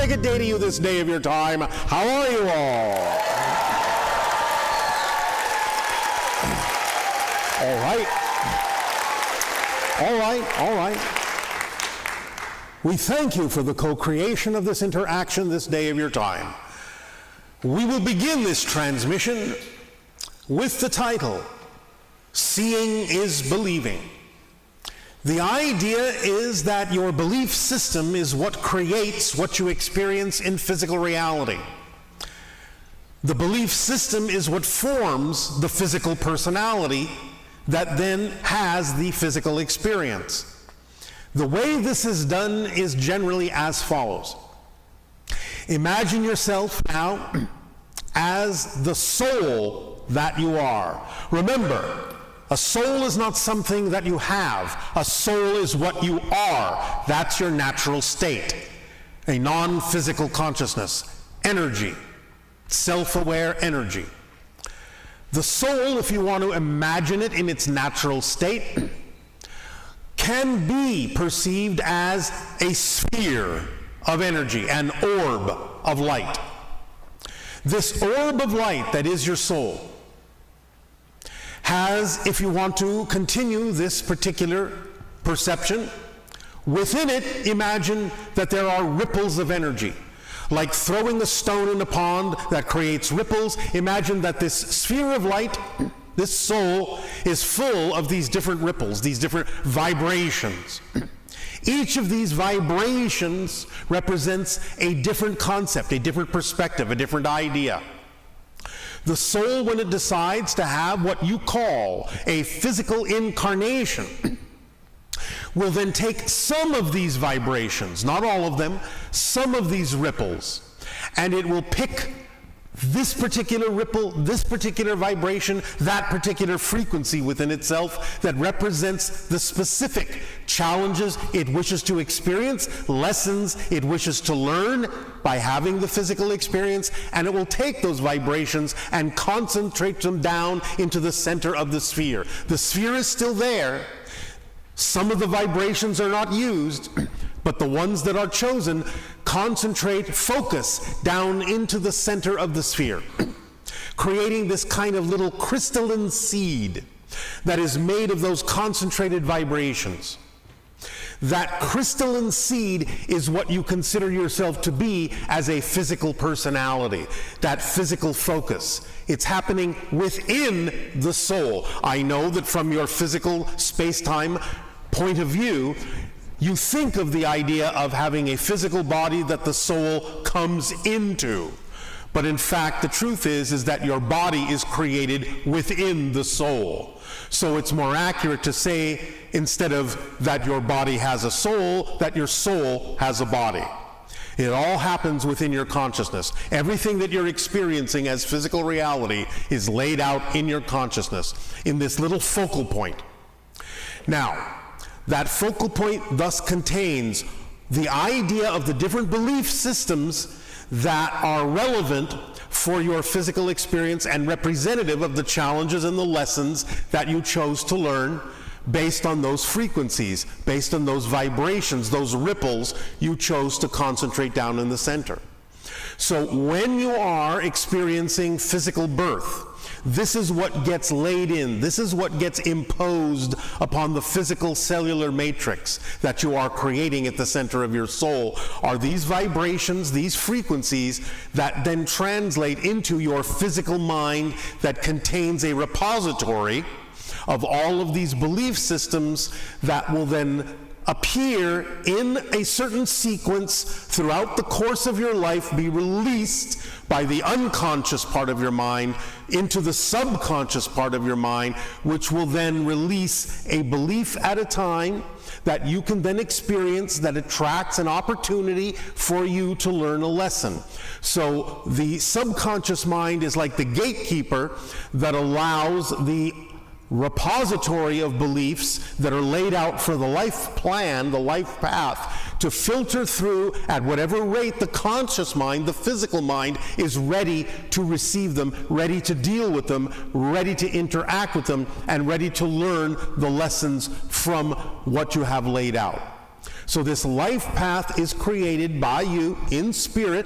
sacred day to you this day of your time. How are you all? All right. All right, all right. We thank you for the co-creation of this interaction this day of your time. We will begin this transmission with the title, Seeing is Believing. The idea is that your belief system is what creates what you experience in physical reality. The belief system is what forms the physical personality that then has the physical experience. The way this is done is generally as follows. Imagine yourself now as the soul that you are. Remember, a soul is not something that you have. A soul is what you are. That's your natural state. A non-physical consciousness, energy, self-aware energy. The soul, if you want to imagine it in its natural state, can be perceived as a sphere of energy, an orb of light. This orb of light that is your soul has, if you want to continue this particular perception, within it, imagine that there are ripples of energy. Like throwing a stone in a pond that creates ripples, imagine that this sphere of light, this soul, is full of these different ripples, these different vibrations. Each of these vibrations represents a different concept, a different perspective, a different idea. The soul, when it decides to have what you call a physical incarnation, will then take some of these vibrations, not all of them, some of these ripples, and it will pick this particular ripple, this particular vibration, that particular frequency within itself that represents the specific challenges it wishes to experience, lessons it wishes to learn by having the physical experience, and it will take those vibrations and concentrate them down into the center of the sphere. The sphere is still there. Some of the vibrations are not used, but the ones that are chosen concentrate, focus down into the center of the sphere, creating this kind of little crystalline seed that is made of those concentrated vibrations. That crystalline seed is what you consider yourself to be as a physical personality, that physical focus. It's happening within the soul. I know that from your physical space-time point of view, you think of the idea of having a physical body that the soul comes into. But in fact, the truth is that your body is created within the soul. So it's more accurate to say, instead of that your body has a soul, that your soul has a body. It all happens within your consciousness. Everything that you're experiencing as physical reality is laid out in your consciousness, in this little focal point. Now, that focal point thus contains the idea of the different belief systems that are relevant for your physical experience and representative of the challenges and the lessons that you chose to learn based on those frequencies, based on those vibrations, those ripples you chose to concentrate down in the center. So when you are experiencing physical birth, this is what gets laid in. This is what gets imposed upon the physical cellular matrix that you are creating at the center of your soul, are these vibrations, these frequencies that then translate into your physical mind that contains a repository of all of these belief systems that will then appear in a certain sequence throughout the course of your life, be released by the unconscious part of your mind into the subconscious part of your mind, which will then release a belief at a time that you can then experience that attracts an opportunity for you to learn a lesson. So the subconscious mind is like the gatekeeper that allows the repository of beliefs that are laid out for the life plan, the life path, to filter through at whatever rate the conscious mind, the physical mind, is ready to receive them, ready to deal with them, ready to interact with them, and ready to learn the lessons from what you have laid out. So this life path is created by you in spirit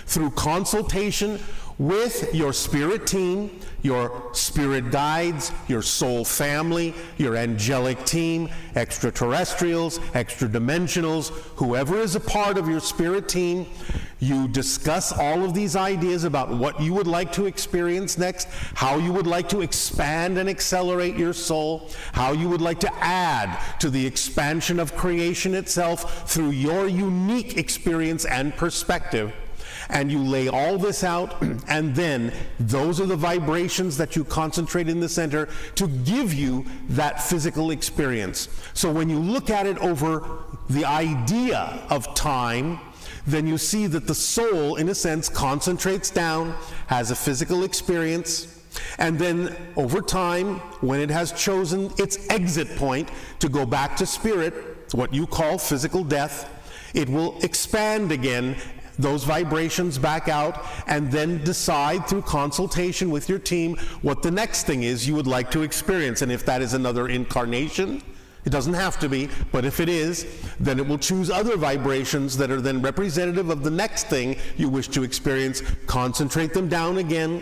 through consultation with your spirit team, your spirit guides, your soul family, your angelic team, extraterrestrials, extra-dimensionals, whoever is a part of your spirit team. You discuss all of these ideas about what you would like to experience next, how you would like to expand and accelerate your soul, how you would like to add to the expansion of creation itself through your unique experience and perspective. And you lay all this out, and then those are the vibrations that you concentrate in the center to give you that physical experience. So when you look at it over the idea of time, then you see that the soul, in a sense, concentrates down, has a physical experience, and then over time, when it has chosen its exit point to go back to spirit, what you call physical death, it will expand again, those vibrations back out, and then decide through consultation with your team what the next thing is you would like to experience. And if that is another incarnation, it doesn't have to be, but if it is, then it will choose other vibrations that are then representative of the next thing you wish to experience, concentrate them down again,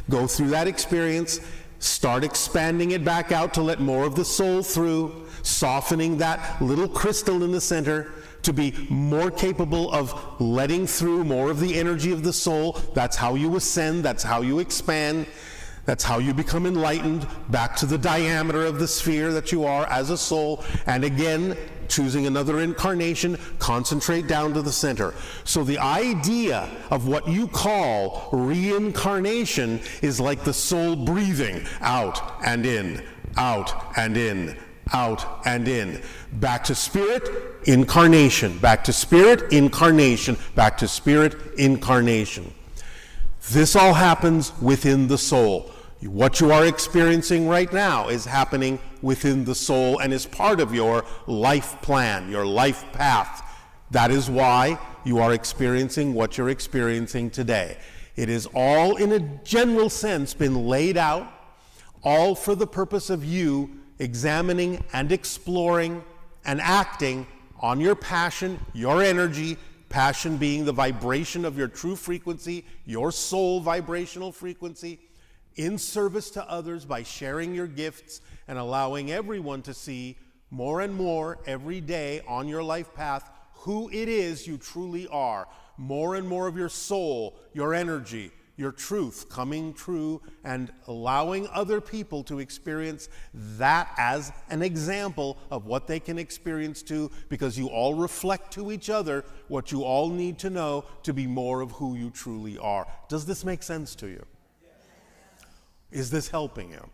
go through that experience, start expanding it back out to let more of the soul through, softening that little crystal in the center to be more capable of letting through more of the energy of the soul. That's how you ascend, that's how you expand, that's how you become enlightened back to the diameter of the sphere that you are as a soul. And again, choosing another incarnation, concentrate down to the center. So the idea of what you call reincarnation is like the soul breathing out and in, out and in, out and in. Back to spirit, incarnation. Back to spirit, incarnation. Back to spirit, incarnation. This all happens within the soul. What you are experiencing right now is happening within the soul and is part of your life plan, your life path. That is why you are experiencing what you're experiencing today. It is all, in a general sense, been laid out, all for the purpose of you examining and exploring and acting on your passion, your energy, passion being the vibration of your true frequency, your soul vibrational frequency, in service to others by sharing your gifts and allowing everyone to see more and more every day on your life path who it is you truly are. More and more of your soul, your energy, your truth coming true, and allowing other people to experience that as an example of what they can experience too, because you all reflect to each other what you all need to know to be more of who you truly are. Does this make sense to you? Is this helping you?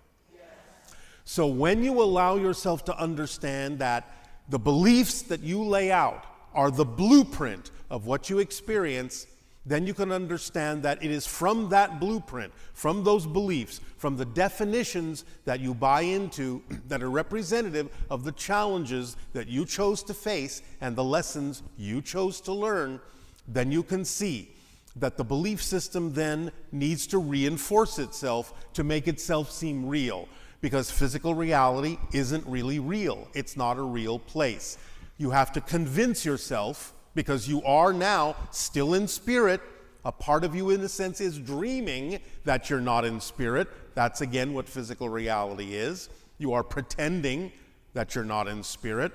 So when you allow yourself to understand that the beliefs that you lay out are the blueprint of what you experience, then you can understand that it is from that blueprint, from those beliefs, from the definitions that you buy into that are representative of the challenges that you chose to face and the lessons you chose to learn, then you can see that the belief system then needs to reinforce itself to make itself seem real, because physical reality isn't really real. It's not a real place. You have to convince yourself, because you are now still in spirit. A part of you, in a sense, is dreaming that you're not in spirit. That's, again, what physical reality is. You are pretending that you're not in spirit.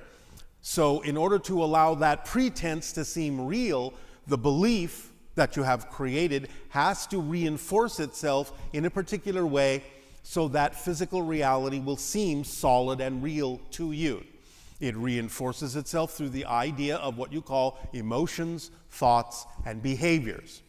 So in order to allow that pretense to seem real, the belief that you have created has to reinforce itself in a particular way so that physical reality will seem solid and real to you. It reinforces itself through the idea of what you call emotions, thoughts, and behaviors.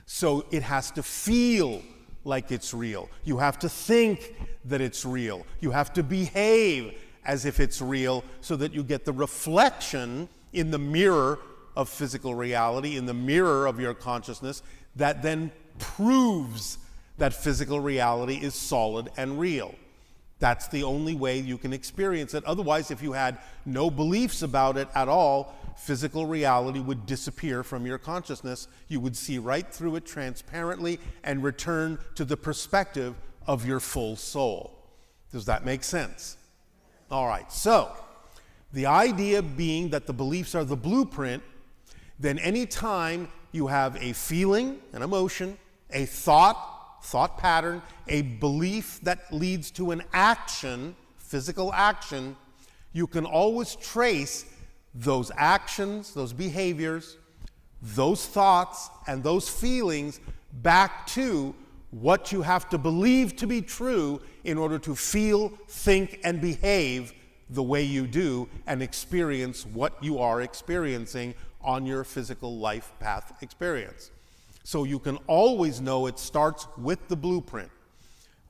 So it has to feel like it's real. You have to think that it's real. You have to behave as if it's real so that you get the reflection in the mirror of physical reality, in the mirror of your consciousness, that then proves that physical reality is solid and real. That's the only way you can experience it. Otherwise, if you had no beliefs about it at all, physical reality would disappear from your consciousness. You would see right through it transparently and return to the perspective of your full soul. Does that make sense? All right, so The idea being that the beliefs are the blueprint, then any time you have a feeling, an emotion, a thought pattern, a belief that leads to an action, physical action, you can always trace those actions, those behaviors, those thoughts, and those feelings back to what you have to believe to be true in order to feel, think, and behave the way you do and experience what you are experiencing on your physical life path experience. So you can always know it starts with the blueprint.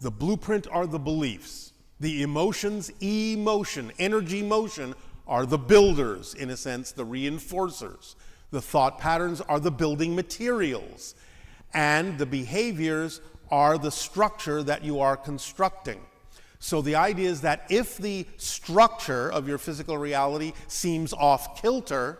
The blueprint are the beliefs. The emotions, emotion, energy motion, are the builders, in a sense, the reinforcers. The thought patterns are the building materials. And the behaviors are the structure that you are constructing. So the idea is that if the structure of your physical reality seems off kilter,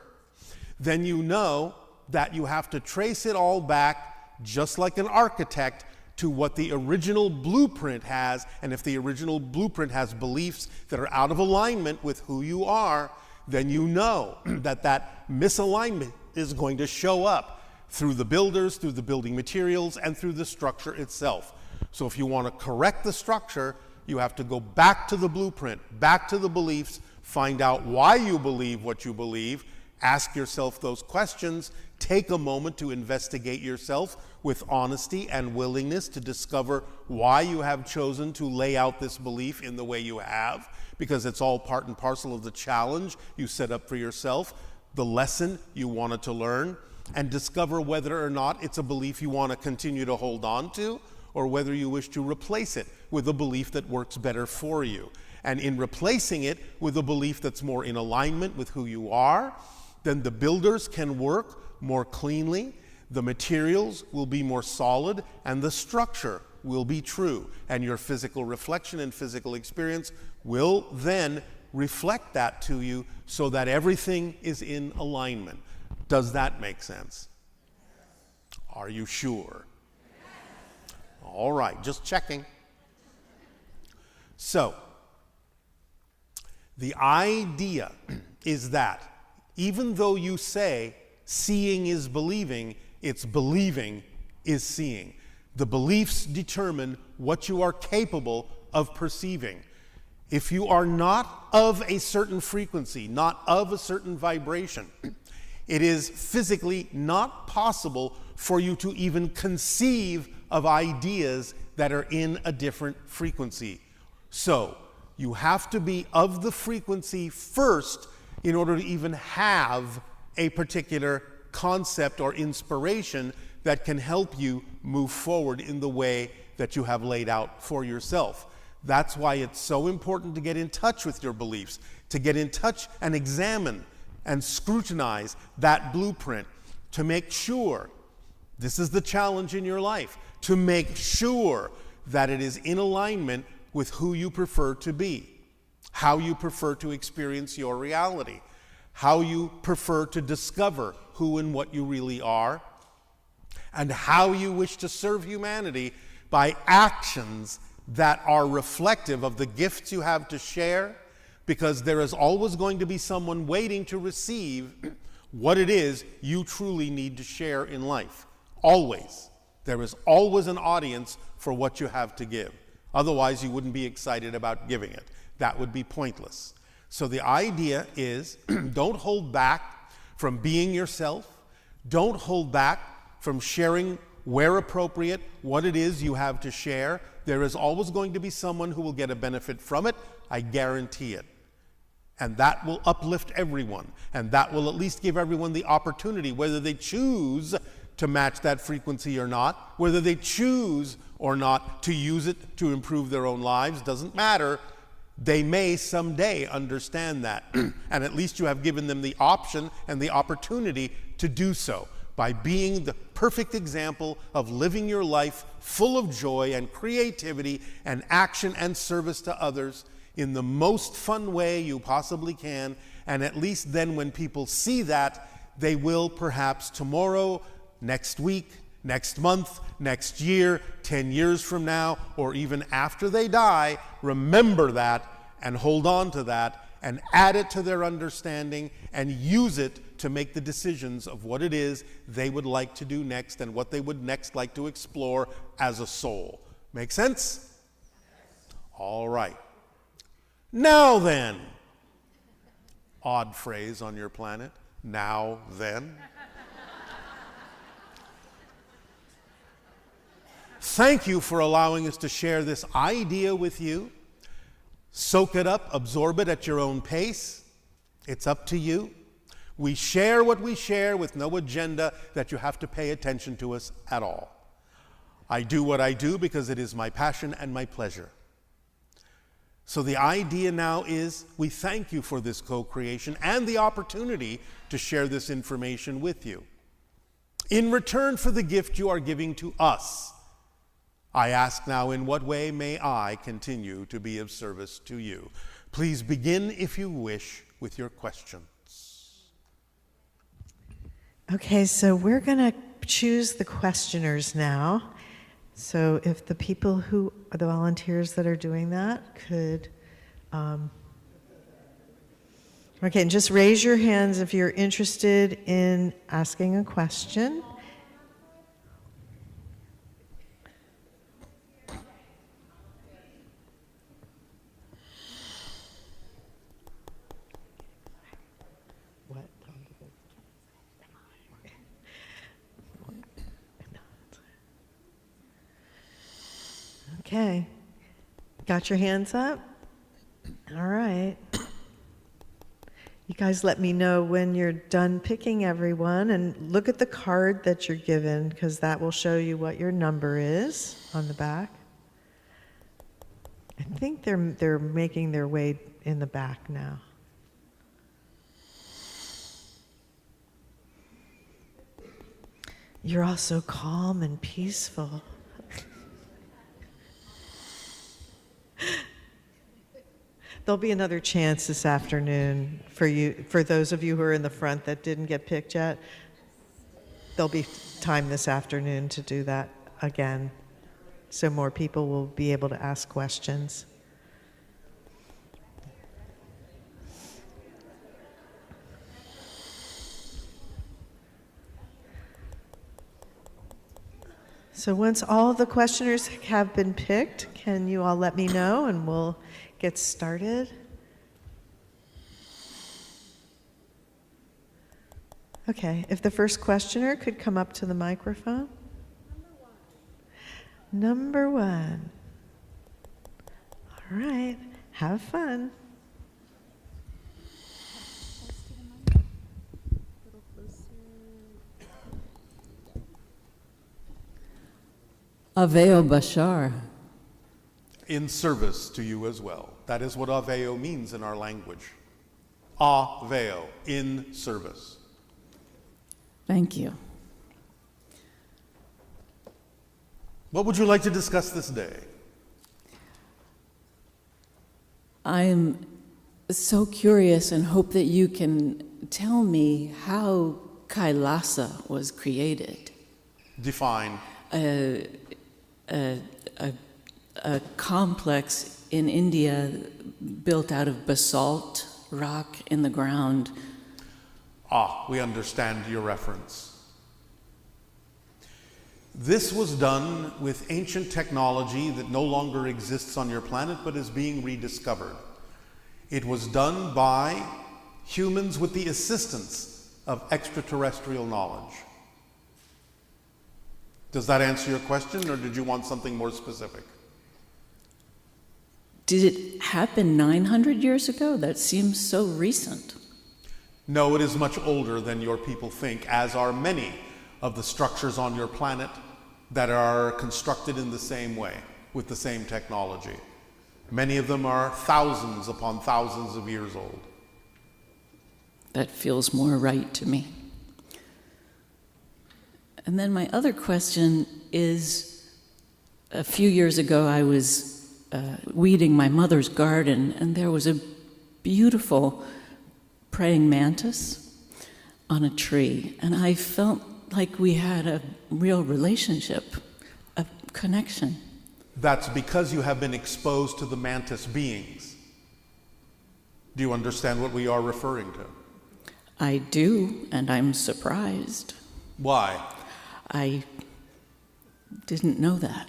then you know that you have to trace it all back, just like an architect, to what the original blueprint has. And if the original blueprint has beliefs that are out of alignment with who you are, then you know that that misalignment is going to show up through the builders, through the building materials, and through the structure itself. So if you want to correct the structure, you have to go back to the blueprint, back to the beliefs, find out why you believe what you believe, ask yourself those questions, take a moment to investigate yourself with honesty and willingness to discover why you have chosen to lay out this belief in the way you have, because it's all part and parcel of the challenge you set up for yourself, the lesson you wanted to learn, and discover whether or not it's a belief you want to continue to hold on to, or whether you wish to replace it with a belief that works better for you. And in replacing it with a belief that's more in alignment with who you are, then the builders can work more cleanly, the materials will be more solid, and the structure will be true. And your physical reflection and physical experience will then reflect that to you so that everything is in alignment. Does that make sense? Are you sure? All right, just checking. So, the idea is that even though you say seeing is believing, it's believing is seeing. The beliefs determine what you are capable of perceiving. If you are not of a certain frequency, not of a certain vibration, it is physically not possible for you to even conceive of ideas that are in a different frequency. So, you have to be of the frequency first in order to even have a particular concept or inspiration that can help you move forward in the way that you have laid out for yourself. That's why it's so important to get in touch with your beliefs, to get in touch and examine and scrutinize that blueprint to make sure, this is the challenge in your life, to make sure that it is in alignment with who you prefer to be, how you prefer to experience your reality, how you prefer to discover who and what you really are, and how you wish to serve humanity by actions that are reflective of the gifts you have to share, because there is always going to be someone waiting to receive what it is you truly need to share in life. Always. There is always an audience for what you have to give. Otherwise, you wouldn't be excited about giving it. That would be pointless. So the idea is, don't hold back from being yourself. Don't hold back from sharing where appropriate what it is you have to share. There is always going to be someone who will get a benefit from it. I guarantee it. And that will uplift everyone. And that will at least give everyone the opportunity, whether they choose to match that frequency or not, whether they choose or not to use it to improve their own lives, doesn't matter. They may someday understand that. And at least you have given them the option and the opportunity to do so by being the perfect example of living your life full of joy and creativity and action and service to others in the most fun way you possibly can. And at least then when people see that, they will perhaps tomorrow, next week, next month, next year, 10 years from now, or even after they die, remember that and hold on to that and add it to their understanding and use it to make the decisions of what it is they would like to do next and what they would next like to explore as a soul. Make sense? All right. Now then, odd phrase on your planet, now then. Thank you for allowing us to share this idea with you. Soak it up, absorb it at your own pace. It's up to you. We share what we share with no agenda that you have to pay attention to us at all. I do what I do because it is my passion and my pleasure. So the idea now is we thank you for this co-creation and the opportunity to share this information with you. In return for the gift you are giving to us, I ask now, in what way may I continue to be of service to you? Please begin, if you wish, with your questions. Okay, so we're going to choose the questioners now. So if the people who are the volunteers that are doing that could, okay, and just raise your hands if you're interested in asking a question. Okay, got your hands up? All right. You guys let me know when you're done picking everyone, and look at the card that you're given, because that will show you what your number is on the back. I think they're making their way in the back now. You're all so calm and peaceful. There'll be another chance this afternoon for you, for those of you who are in the front that didn't get picked yet. There'll be time this afternoon to do that again, so more people will be able to ask questions. So once all the questioners have been picked, can you all let me know and we'll get started? Okay, if the first questioner could come up to the microphone. Number one. All right, have fun. Aveo Bashar. In service to you as well. That is what Aveo means in our language. Aveo, in service. Thank you. What would you like to discuss this day? I'm so curious and hope that you can tell me how Kailasa was created. Define. A complex in India built out of basalt rock in the ground. Ah, we understand your reference. This was done with ancient technology that no longer exists on your planet but is being rediscovered. It was done by humans with the assistance of extraterrestrial knowledge. Does that answer your question, or did you want something more specific? Did it happen 900 years ago? That seems so recent. No, it is much older than your people think, as are many of the structures on your planet that are constructed in the same way, with the same technology. Many of them are thousands upon thousands of years old. That feels more right to me. And then my other question is, a few years ago I was weeding my mother's garden, and there was a beautiful praying mantis on a tree, and I felt like we had a real relationship, a connection. That's because you have been exposed to the mantis beings. Do you understand what we are referring to? I do, and I'm surprised. Why? I didn't know that.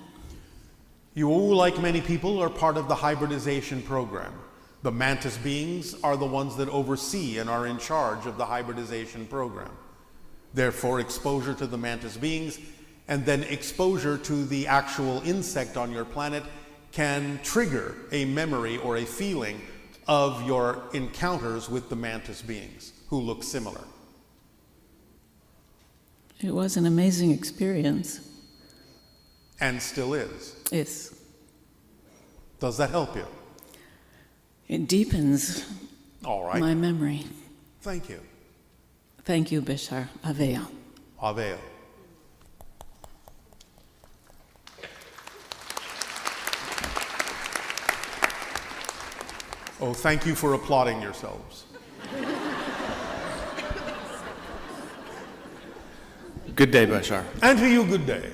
You, like many people, are part of the hybridization program. The mantis beings are the ones that oversee and are in charge of the hybridization program. Therefore, exposure to the mantis beings and then exposure to the actual insect on your planet can trigger a memory or a feeling of your encounters with the mantis beings who look similar. It was an amazing experience. And still is. Yes. Does that help you? It deepens All right. my memory. Thank you. Thank you, Bashar. Avea. Aveo. Oh, thank you for applauding yourselves. Good day, Bashar. And to you, good day.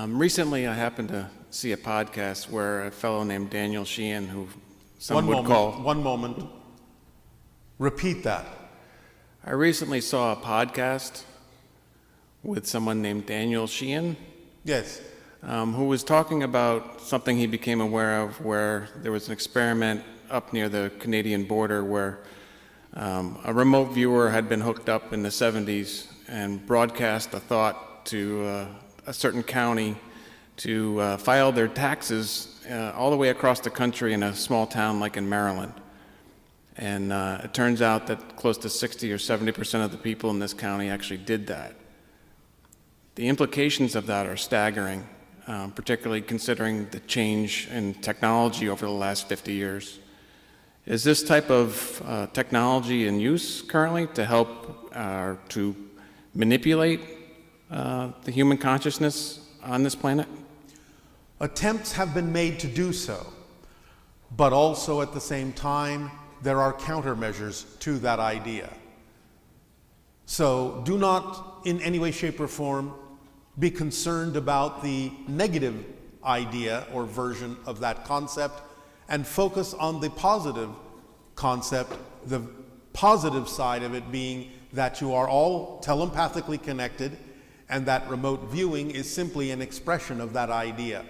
Recently, I happened to see a podcast where a fellow named Daniel Sheehan, who some One would call... One moment. Repeat that. I recently saw a podcast with someone named Daniel Sheehan, Yes. who was talking about something he became aware of, where there was an experiment up near the Canadian border where a remote viewer had been hooked up in the 70s and broadcast a thought to a certain county to file their taxes all the way across the country in a small town like in Maryland. And it turns out that close to 60 or 70% of the people in this county actually did that. The implications of that are staggering, particularly considering the change in technology over the last 50 years. Is this type of technology in use currently to help to manipulate the human consciousness on this planet? Attempts have been made to do so, but also at the same time, there are countermeasures to that idea. So do not in any way, shape, or form be concerned about the negative idea or version of that concept and focus on the positive concept, the positive side of it being that you are all telepathically connected and that remote viewing is simply an expression of that idea.